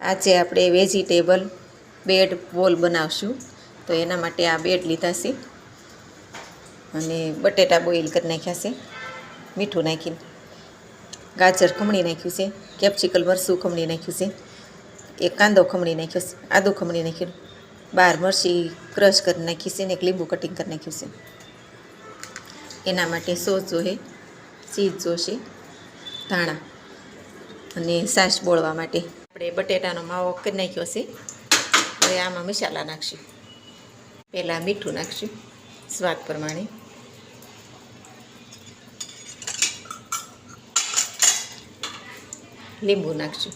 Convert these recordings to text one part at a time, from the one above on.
આજે આપણે vegetable bed બોલ બનાવશું. તો એના માટે આ બેડ લીધા છે અને બટેટા બોઇલ કરી નાખ્યા છે મીઠું નાખીને. ગાજર ખમણી નાખ્યું છે, કેપ્સિકલ મરચું ખમણી નાખ્યું છે, એક કાંદો ખમણી નાખ્યો છે, આદું ખમણી નાખ્યું, 12 મરચી ક્રશ કરી નાખી છે ને એક લીંબુ કટિંગ કરી નાખ્યું છે. એના માટે સોસ જોઈએ, ચીઝ જોશે, ધાણા અને છાશ બોળવા માટે આપણે બટેટાનો માવો કરી નાખ્યો છે. હવે આમાં મસાલા નાખશું. પહેલાં મીઠું નાખશું સ્વાદ પ્રમાણે, લીંબુ નાખશું,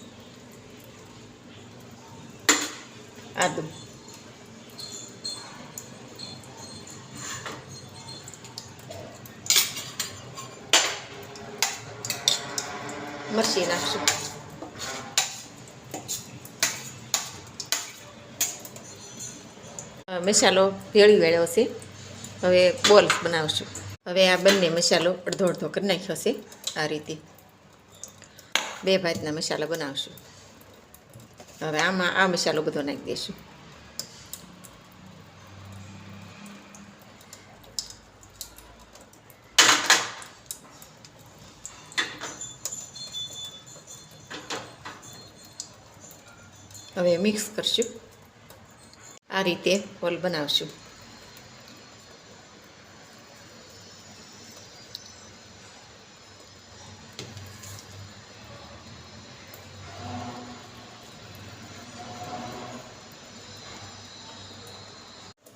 આદું, મરચી નાખશું, મસાલો ભેળી વેળ્યો છે. હવે બોલ્સ બનાવશું. હવે આ બંને મસાલો અડધો અડધો કરી નાખ્યો છે. આ રીતે 2 ભાતના મસાલા બનાવશું. હવે આમાં આ મસાલો બધો નાખી દઈશું. હવે મિક્સ કરશું. આ રીતે બોલ બનાવશું.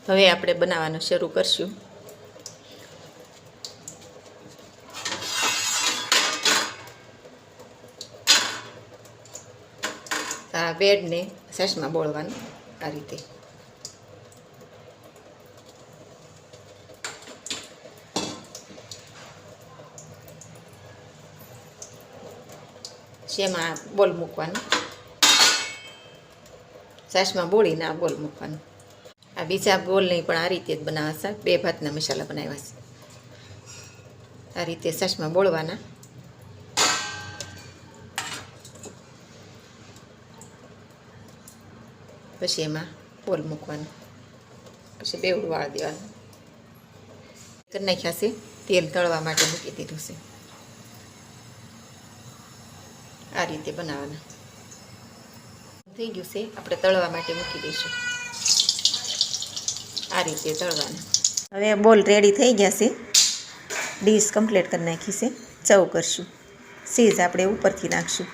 હવે આપણે બનાવવાનું શરૂ કરશું. આ બેડને છાશમાં બોળવાનું આ રીતે. શેમાં બોલ મૂકવાનું, છાશમાં બોળીને આ બોલ મૂકવાનું. આ બીજા બોલ નહીં પણ આ રીતે જ બનાવવા છે. 2 ભાતના મસાલા બનાવ્યા છે. આ રીતે છાશમાં બોળવાના. પછી એમાં બોલ મૂકવાનું, પછી બેવડું વાળી દેવાનું. કરી નાખ્યા છે. તેલ તળવા માટે મૂકી દીધું છે. આ રીતે બનાવવાના. થઈ ગયું છે. આપણે તળવા માટે મૂકી દઈશું. આ રીતે તળવાના. હવે બોલ રેડી થઈ ગયા છે. ડીશ કમ્પ્લીટ કરી નાખી છે. સર્વ કરશું. ચીઝ આપણે ઉપરથી નાખશું.